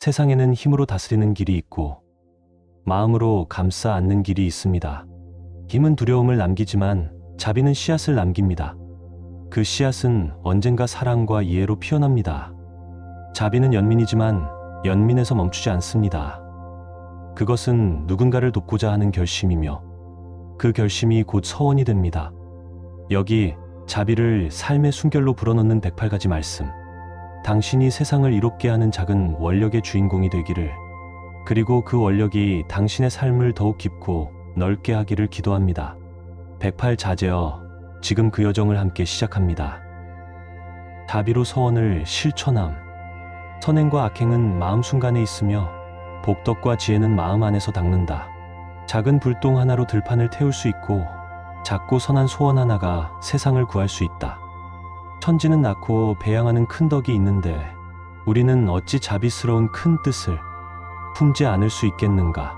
세상에는 힘으로 다스리는 길이 있고 마음으로 감싸 안는 길이 있습니다. 힘은 두려움을 남기지만 자비는 씨앗을 남깁니다. 그 씨앗은 언젠가 사랑과 이해로 피어납니다. 자비는 연민이지만 연민에서 멈추지 않습니다. 그것은 누군가를 돕고자 하는 결심이며 그 결심이 곧 서원이 됩니다. 여기 자비를 삶의 숨결로 불어넣는 108가지 말씀. 당신이 세상을 이롭게 하는 작은 원력의 주인공이 되기를, 그리고 그 원력이 당신의 삶을 더욱 깊고 넓게 하기를 기도합니다. 108 자제어, 지금 그 여정을 함께 시작합니다. 자비로 서원을 실천함. 선행과 악행은 마음 순간에 있으며 복덕과 지혜는 마음 안에서 닦는다. 작은 불똥 하나로 들판을 태울 수 있고 작고 선한 소원 하나가 세상을 구할 수 있다. 천지는 낳고 배양하는 큰 덕이 있는데 우리는 어찌 자비스러운 큰 뜻을 품지 않을 수 있겠는가.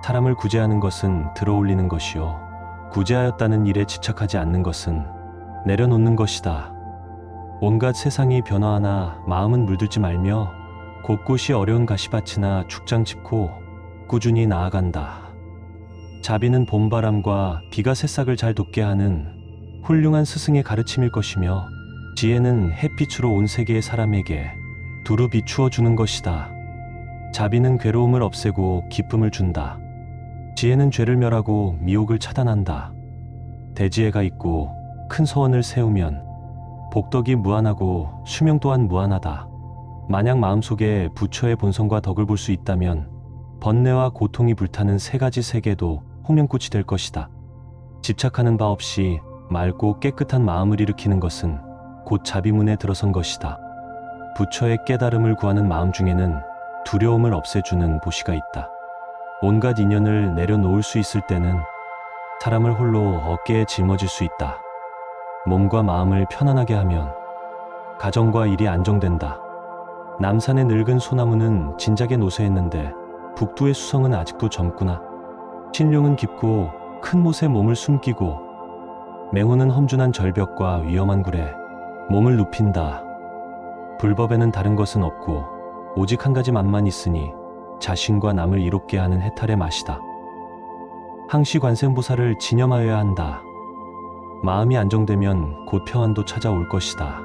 사람을 구제하는 것은 들어올리는 것이요, 구제하였다는 일에 집착하지 않는 것은 내려놓는 것이다. 온갖 세상이 변화하나 마음은 물들지 말며 곳곳이 어려운 가시밭이나 죽장 짚고 꾸준히 나아간다. 자비는 봄바람과 비가 새싹을 잘 돋게 하는 훌륭한 스승의 가르침일 것이며, 지혜는 햇빛으로 온 세계의 사람에게 두루 비추어 주는 것이다. 자비는 괴로움을 없애고 기쁨을 준다. 지혜는 죄를 멸하고 미혹을 차단한다. 대지혜가 있고 큰 서원을 세우면 복덕이 무한하고 수명 또한 무한하다. 만약 마음속에 부처의 본성과 덕을 볼 수 있다면 번뇌와 고통이 불타는 3가지 세계도 홍련꽃이 될 것이다. 집착하는 바 없이 맑고 깨끗한 마음을 일으키는 것은 곧 자비문에 들어선 것이다. 부처의 깨달음을 구하는 마음 중에는 두려움을 없애주는 보시가 있다. 온갖 인연을 내려놓을 수 있을 때는 사람을 홀로 어깨에 짊어질 수 있다. 몸과 마음을 편안하게 하면 가정과 일이 안정된다. 남산의 늙은 소나무는 진작에 노쇠했는데 북두의 수성은 아직도 젊구나. 신룡은 깊고 큰 못에 몸을 숨기고 맹호는 험준한 절벽과 위험한 굴에 몸을 눕힌다. 불법에는 다른 것은 없고 오직 한 가지 맛만 있으니 자신과 남을 이롭게 하는 해탈의 맛이다. 항시 관세음보살을 진념하여야 한다. 마음이 안정되면 곧 평안도 찾아올 것이다.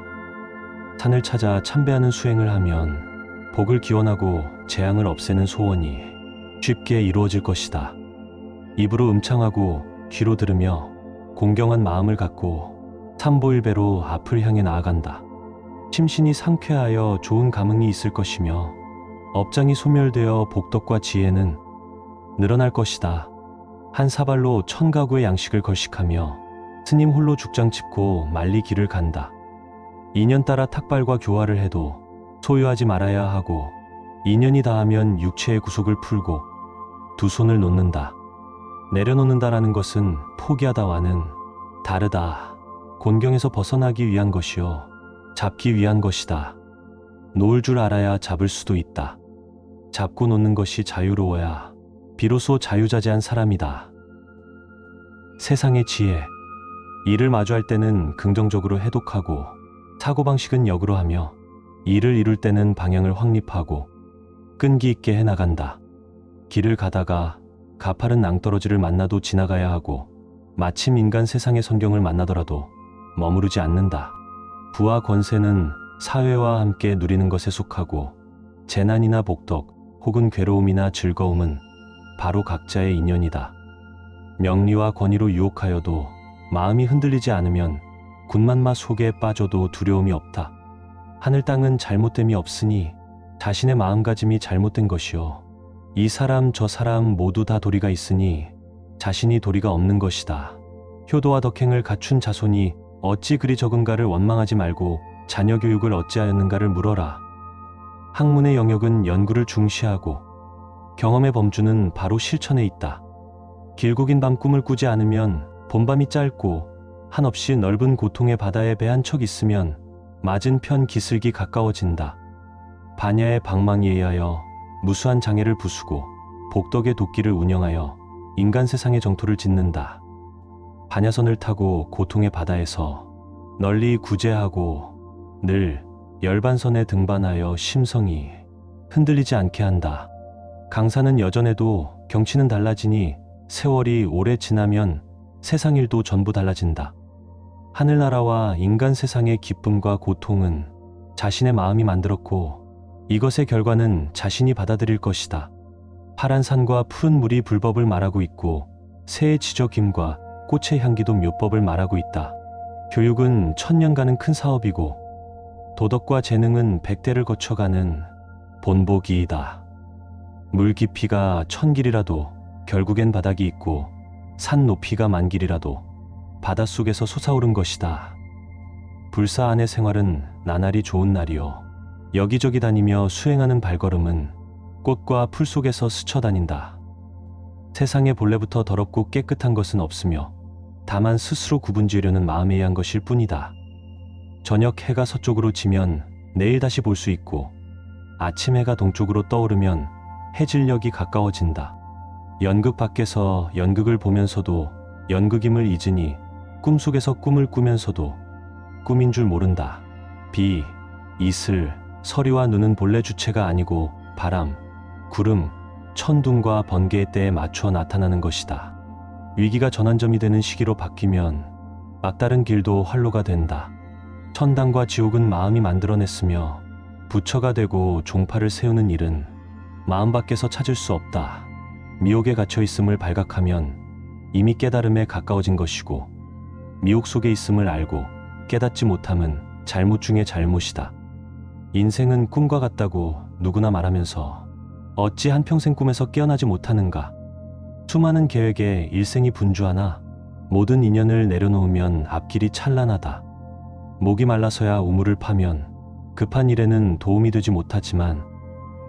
산을 찾아 참배하는 수행을 하면 복을 기원하고 재앙을 없애는 소원이 쉽게 이루어질 것이다. 입으로 음창하고 귀로 들으며 공경한 마음을 갖고 삼보일배로 앞을 향해 나아간다. 심신이 상쾌하여 좋은 감흥이 있을 것이며 업장이 소멸되어 복덕과 지혜는 늘어날 것이다. 한 사발로 1000가구의 양식을 걸식하며 스님 홀로 죽장 짚고 만리 길을 간다. 인연 따라 탁발과 교화를 해도 소유하지 말아야 하고, 인연이 닿으면 육체의 구속을 풀고 두 손을 놓는다. 내려놓는다라는 것은 포기하다와는 다르다. 곤경에서 벗어나기 위한 것이요, 잡기 위한 것이다. 놓을 줄 알아야 잡을 수도 있다. 잡고 놓는 것이 자유로워야 비로소 자유자재한 사람이다. 세상의 지혜. 일을 마주할 때는 긍정적으로 해독하고 사고방식은 역으로 하며, 일을 이룰 때는 방향을 확립하고 끈기 있게 해나간다. 길을 가다가 가파른 낭떠러지를 만나도 지나가야 하고, 마침 인간 세상의 선경을 만나더라도 머무르지 않는다. 부와 권세는 사회와 함께 누리는 것에 속하고, 재난이나 복덕 혹은 괴로움이나 즐거움은 바로 각자의 인연이다. 명리와 권위로 유혹하여도 마음이 흔들리지 않으면 군만마 속에 빠져도 두려움이 없다. 하늘 땅은 잘못됨이 없으니 자신의 마음가짐이 잘못된 것이요, 이 사람 저 사람 모두 다 도리가 있으니 자신이 도리가 없는 것이다. 효도와 덕행을 갖춘 자손이 어찌 그리 적은가를 원망하지 말고 자녀 교육을 어찌하였는가를 물어라. 학문의 영역은 연구를 중시하고 경험의 범주는 바로 실천에 있다. 길고 긴 밤 꿈을 꾸지 않으면 봄밤이 짧고, 한없이 넓은 고통의 바다에 배 한 척 있으면 맞은편 기슭이 가까워진다. 반야의 방망이에 의하여 무수한 장애를 부수고 복덕의 도끼를 운영하여 인간 세상의 정토를 짓는다. 반야선을 타고 고통의 바다에서 널리 구제하고 늘 열반선에 등반하여 심성이 흔들리지 않게 한다. 강사는 여전해도 경치는 달라지니 세월이 오래 지나면 세상 일도 전부 달라진다. 하늘나라와 인간 세상의 기쁨과 고통은 자신의 마음이 만들었고 이것의 결과는 자신이 받아들일 것이다. 파란 산과 푸른 물이 불법을 말하고 있고 새의 지저김과 꽃의 향기도 묘법을 말하고 있다. 교육은 천년가는 큰 사업이고 도덕과 재능은 100대를 거쳐가는 본보기이다. 물 깊이가 1000길이라도 결국엔 바닥이 있고 산 높이가 10,000길이라도 바닷속에서 솟아오른 것이다. 불사 안의 생활은 나날이 좋은 날이요. 여기저기 다니며 수행하는 발걸음은 꽃과 풀 속에서 스쳐다닌다. 세상의 본래부터 더럽고 깨끗한 것은 없으며 다만 스스로 구분지으려는 마음에 의한 것일 뿐이다. 저녁 해가 서쪽으로 지면 내일 다시 볼 수 있고 아침 해가 동쪽으로 떠오르면 해질녘이 가까워진다. 연극 밖에서 연극을 보면서도 연극임을 잊으니 꿈속에서 꿈을 꾸면서도 꿈인 줄 모른다. 비, 이슬, 서리와 눈은 본래 주체가 아니고 바람, 구름, 천둥과 번개의 때에 맞춰 나타나는 것이다. 위기가 전환점이 되는 시기로 바뀌면 막다른 길도 활로가 된다. 천당과 지옥은 마음이 만들어냈으며 부처가 되고 종파를 세우는 일은 마음 밖에서 찾을 수 없다. 미혹에 갇혀 있음을 발각하면 이미 깨달음에 가까워진 것이고 미혹 속에 있음을 알고 깨닫지 못함은 잘못 중에 잘못이다. 인생은 꿈과 같다고 누구나 말하면서 어찌 한평생 꿈에서 깨어나지 못하는가? 수많은 계획에 일생이 분주하나 모든 인연을 내려놓으면 앞길이 찬란하다. 목이 말라서야 우물을 파면 급한 일에는 도움이 되지 못하지만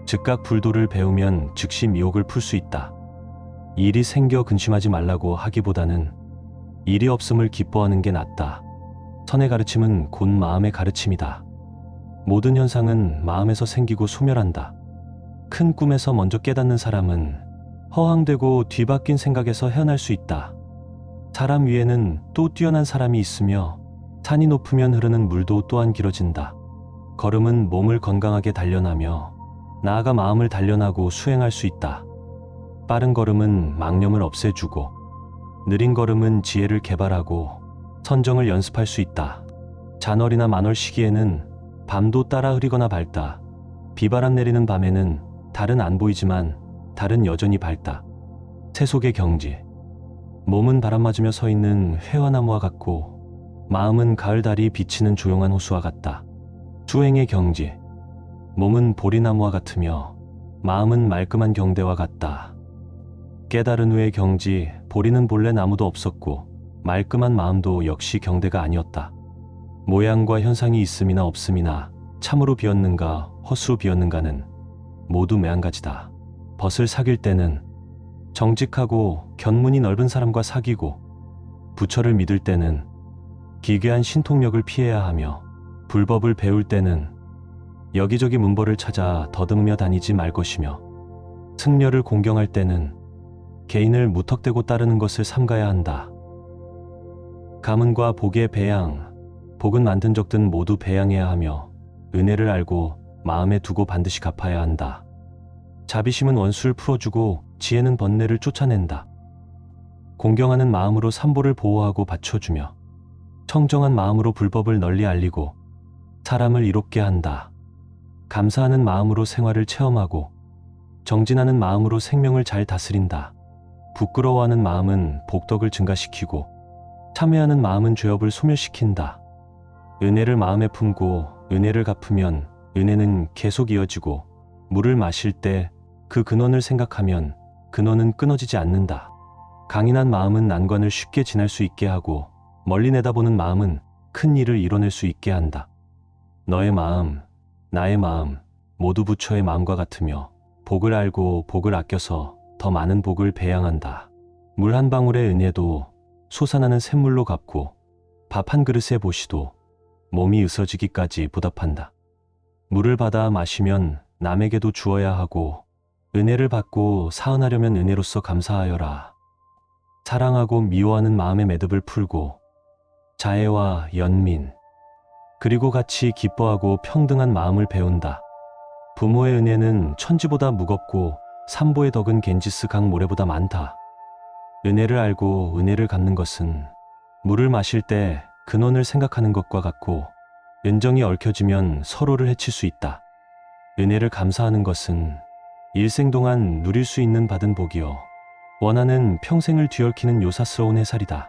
즉각 불도를 배우면 즉시 미혹을 풀 수 있다. 일이 생겨 근심하지 말라고 하기보다는 일이 없음을 기뻐하는 게 낫다. 선의 가르침은 곧 마음의 가르침이다. 모든 현상은 마음에서 생기고 소멸한다. 큰 꿈에서 먼저 깨닫는 사람은 허황되고 뒤바뀐 생각에서 헤어날 수 있다. 사람 위에는 또 뛰어난 사람이 있으며 산이 높으면 흐르는 물도 또한 길어진다. 걸음은 몸을 건강하게 단련하며 나아가 마음을 단련하고 수행할 수 있다. 빠른 걸음은 망념을 없애주고 느린 걸음은 지혜를 개발하고 선정을 연습할 수 있다. 잔월이나 만월 시기에는 밤도 따라 흐리거나 밝다. 비바람 내리는 밤에는 달은 안 보이지만 달은 여전히 밝다. 세속의 경지. 몸은 바람 맞으며 서 있는 회화나무와 같고 마음은 가을 달이 비치는 조용한 호수와 같다. 수행의 경지. 몸은 보리나무와 같으며 마음은 말끔한 경대와 같다. 깨달은 후의 경지. 보리는 본래 나무도 없었고 말끔한 마음도 역시 경대가 아니었다. 모양과 현상이 있음이나 없음이나 참으로 비었는가 헛수로 비었는가는 모두 매한가지다. 벗을 사귈 때는 정직하고 견문이 넓은 사람과 사귀고 부처를 믿을 때는 기괴한 신통력을 피해야 하며 불법을 배울 때는 여기저기 문벌을 찾아 더듬으며 다니지 말 것이며 승려를 공경할 때는 개인을 무턱대고 따르는 것을 삼가야 한다. 가문과 복의 배양, 복은 많든 적든 모두 배양해야 하며 은혜를 알고 마음에 두고 반드시 갚아야 한다. 자비심은 원수를 풀어주고 지혜는 번뇌를 쫓아낸다. 공경하는 마음으로 삼보를 보호하고 받쳐주며 청정한 마음으로 불법을 널리 알리고 사람을 이롭게 한다. 감사하는 마음으로 생활을 체험하고 정진하는 마음으로 생명을 잘 다스린다. 부끄러워하는 마음은 복덕을 증가시키고 참회하는 마음은 죄업을 소멸시킨다. 은혜를 마음에 품고 은혜를 갚으면 은혜는 계속 이어지고 물을 마실 때 그 근원을 생각하면 근원은 끊어지지 않는다. 강인한 마음은 난관을 쉽게 지날 수 있게 하고 멀리 내다보는 마음은 큰 일을 이뤄낼 수 있게 한다. 너의 마음, 나의 마음 모두 부처의 마음과 같으며 복을 알고 복을 아껴서 더 많은 복을 배양한다. 물 한 방울의 은혜도 솟아나는 샘물로 갚고 밥 한 그릇의 보시도 몸이 으스러지기까지 보답한다. 물을 받아 마시면 남에게도 주어야 하고 은혜를 받고 사은하려면 은혜로서 감사하여라. 사랑하고 미워하는 마음의 매듭을 풀고 자애와 연민 그리고 같이 기뻐하고 평등한 마음을 배운다. 부모의 은혜는 천지보다 무겁고 삼보의 덕은 겐지스 강 모래보다 많다. 은혜를 알고 은혜를 갚는 것은 물을 마실 때 근원을 생각하는 것과 같고 은정이 얽혀지면 서로를 해칠 수 있다. 은혜를 감사하는 것은 일생 동안 누릴 수 있는 받은 복이요. 원하는 평생을 뒤얽히는 요사스러운 해살이다.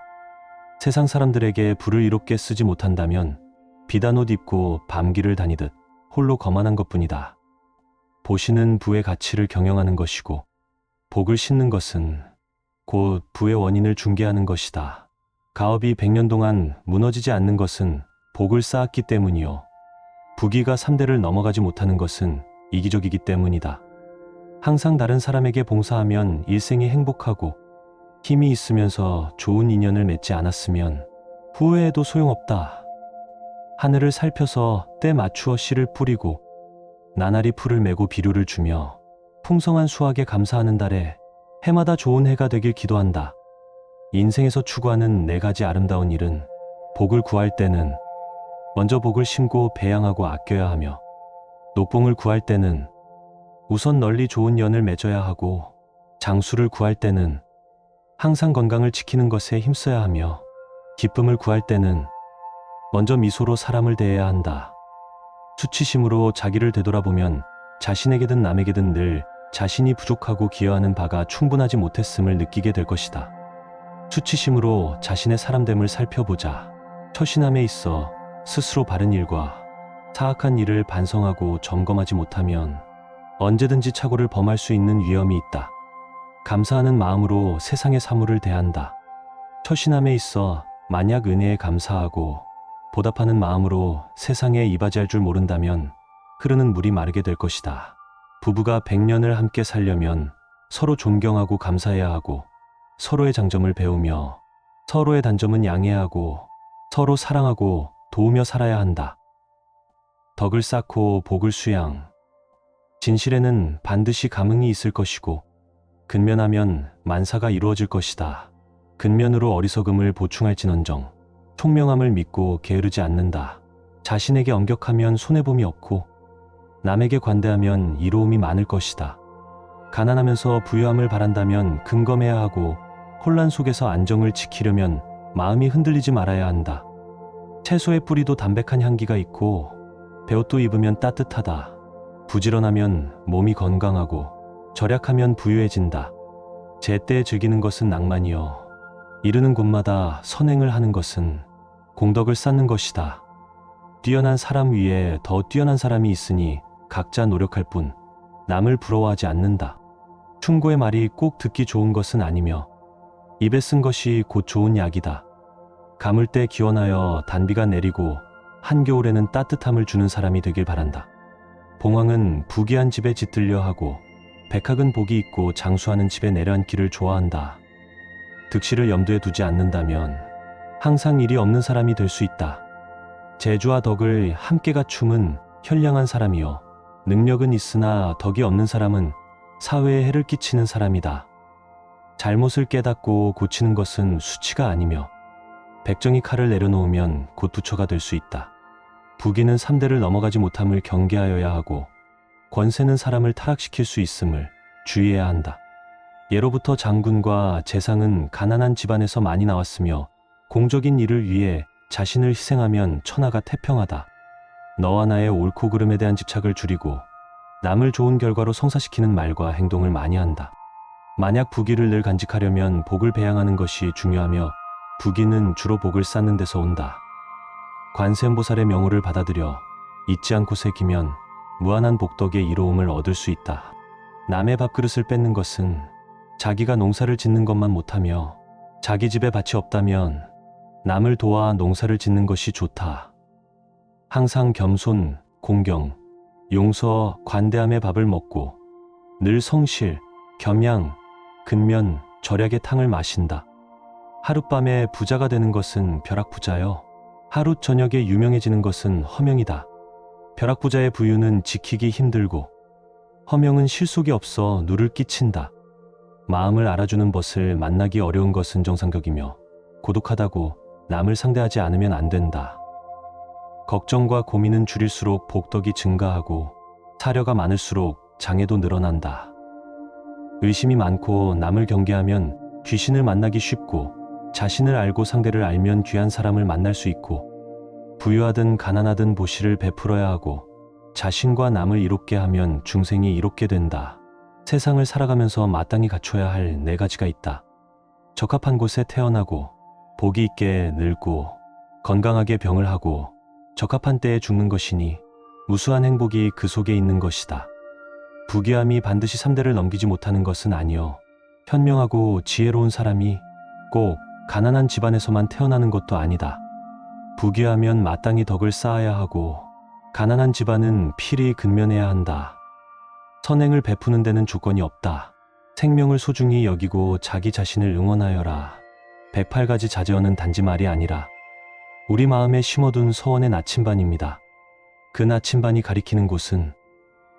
세상 사람들에게 부를 이롭게 쓰지 못한다면 비단 옷 입고 밤길을 다니듯 홀로 거만한 것뿐이다. 보시는 부의 가치를 경영하는 것이고 복을 싣는 것은 곧 부의 원인을 중개하는 것이다. 가업이 100년 동안 무너지지 않는 것은 복을 쌓았기 때문이요. 부귀가 3대를 넘어가지 못하는 것은 이기적이기 때문이다. 항상 다른 사람에게 봉사하면 일생이 행복하고 힘이 있으면서 좋은 인연을 맺지 않았으면 후회해도 소용없다. 하늘을 살펴서 때 맞추어 씨를 뿌리고 나날이 풀을 메고 비료를 주며 풍성한 수확에 감사하는 달에 해마다 좋은 해가 되길 기도한다. 인생에서 추구하는 4가지 아름다운 일은 복을 구할 때는 먼저 복을 심고 배양하고 아껴야 하며, 녹봉을 구할 때는 우선 널리 좋은 연을 맺어야 하고, 장수를 구할 때는 항상 건강을 지키는 것에 힘써야 하며, 기쁨을 구할 때는 먼저 미소로 사람을 대해야 한다. 수치심으로 자기를 되돌아보면 자신에게든 남에게든 늘 자신이 부족하고 기여하는 바가 충분하지 못했음을 느끼게 될 것이다. 수치심으로 자신의 사람됨을 살펴보자. 처신함에 있어 스스로 바른 일과 사악한 일을 반성하고 점검하지 못하면 언제든지 착오를 범할 수 있는 위험이 있다. 감사하는 마음으로 세상의 사물을 대한다. 처신함에 있어 만약 은혜에 감사하고 보답하는 마음으로 세상에 이바지할 줄 모른다면 흐르는 물이 마르게 될 것이다. 부부가 100년을 함께 살려면 서로 존경하고 감사해야 하고, 서로의 장점을 배우며 서로의 단점은 양해하고 서로 사랑하고 도우며 살아야 한다. 덕을 쌓고 복을 수양. 진실에는 반드시 감흥이 있을 것이고 근면하면 만사가 이루어질 것이다. 근면으로 어리석음을 보충할지언정 총명함을 믿고 게으르지 않는다. 자신에게 엄격하면 손해봄이 없고 남에게 관대하면 이로움이 많을 것이다. 가난하면서 부유함을 바란다면 금검해야 하고, 혼란 속에서 안정을 지키려면 마음이 흔들리지 말아야 한다. 채소의 뿌리도 담백한 향기가 있고 베옷도 입으면 따뜻하다. 부지런하면 몸이 건강하고 절약하면 부유해진다. 제때에 즐기는 것은 낭만이요, 이르는 곳마다 선행을 하는 것은 공덕을 쌓는 것이다. 뛰어난 사람 위에 더 뛰어난 사람이 있으니 각자 노력할 뿐 남을 부러워하지 않는다. 충고의 말이 꼭 듣기 좋은 것은 아니며 입에 쓴 것이 곧 좋은 약이다. 가물 때 기원하여 단비가 내리고 한겨울에는 따뜻함을 주는 사람이 되길 바란다. 봉황은 부귀한 집에 깃들려 하고 백학은 복이 있고 장수하는 집에 내려앉기를 좋아한다. 득실을 염두에 두지 않는다면 항상 일이 없는 사람이 될 수 있다. 재주와 덕을 함께 갖춤은 현량한 사람이요, 능력은 있으나 덕이 없는 사람은 사회에 해를 끼치는 사람이다. 잘못을 깨닫고 고치는 것은 수치가 아니며 백정이 칼을 내려놓으면 곧 부처가 될 수 있다. 부귀는 3대를 넘어가지 못함을 경계하여야 하고 권세는 사람을 타락시킬 수 있음을 주의해야 한다. 예로부터 장군과 재상은 가난한 집안에서 많이 나왔으며 공적인 일을 위해 자신을 희생하면 천하가 태평하다. 너와 나의 옳고 그름에 대한 집착을 줄이고 남을 좋은 결과로 성사시키는 말과 행동을 많이 한다. 만약 부귀를 늘 간직하려면 복을 배양하는 것이 중요하며 부귀는 주로 복을 쌓는 데서 온다. 관세음보살의 명호를 받아들여 잊지 않고 새기면 무한한 복덕의 이로움을 얻을 수 있다. 남의 밥그릇을 뺏는 것은 자기가 농사를 짓는 것만 못하며 자기 집에 밭이 없다면 남을 도와 농사를 짓는 것이 좋다. 항상 겸손, 공경, 용서, 관대함의 밥을 먹고 늘 성실, 겸양, 근면, 절약의 탕을 마신다. 하룻밤에 부자가 되는 것은 벼락부자요, 하루 저녁에 유명해지는 것은 허명이다. 벼락부자의 부유는 지키기 힘들고 허명은 실속이 없어 누를 끼친다. 마음을 알아주는 벗을 만나기 어려운 것은 정상격이며 고독하다고 남을 상대하지 않으면 안 된다. 걱정과 고민은 줄일수록 복덕이 증가하고 사려가 많을수록 장애도 늘어난다. 의심이 많고 남을 경계하면 귀신을 만나기 쉽고, 자신을 알고 상대를 알면 귀한 사람을 만날 수 있고, 부유하든 가난하든 보시를 베풀어야 하고, 자신과 남을 이롭게 하면 중생이 이롭게 된다. 세상을 살아가면서 마땅히 갖춰야 할 4가지가 있다. 적합한 곳에 태어나고, 복이 있게 늙고, 건강하게 병을 하고, 적합한 때에 죽는 것이니 무수한 행복이 그 속에 있는 것이다. 부귀함이 반드시 3대를 넘기지 못하는 것은 아니요, 현명하고 지혜로운 사람이 꼭 가난한 집안에서만 태어나는 것도 아니다. 부귀하면 마땅히 덕을 쌓아야 하고, 가난한 집안은 필히 근면해야 한다. 선행을 베푸는 데는 조건이 없다. 생명을 소중히 여기고 자기 자신을 응원하여라. 108가지 자제어는 단지 말이 아니라 우리 마음에 심어둔 소원의 나침반입니다. 그 나침반이 가리키는 곳은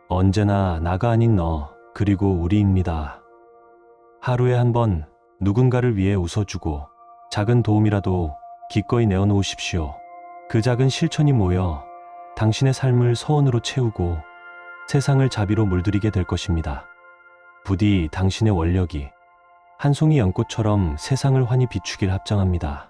언제나 나가 아닌 너 그리고 우리입니다. 하루에 한 번 누군가를 위해 웃어주고 작은 도움이라도 기꺼이 내어놓으십시오. 그 작은 실천이 모여 당신의 삶을 소원으로 채우고 세상을 자비로 물들이게 될 것입니다. 부디 당신의 원력이 한 송이 연꽃처럼 세상을 환히 비추길 합장합니다.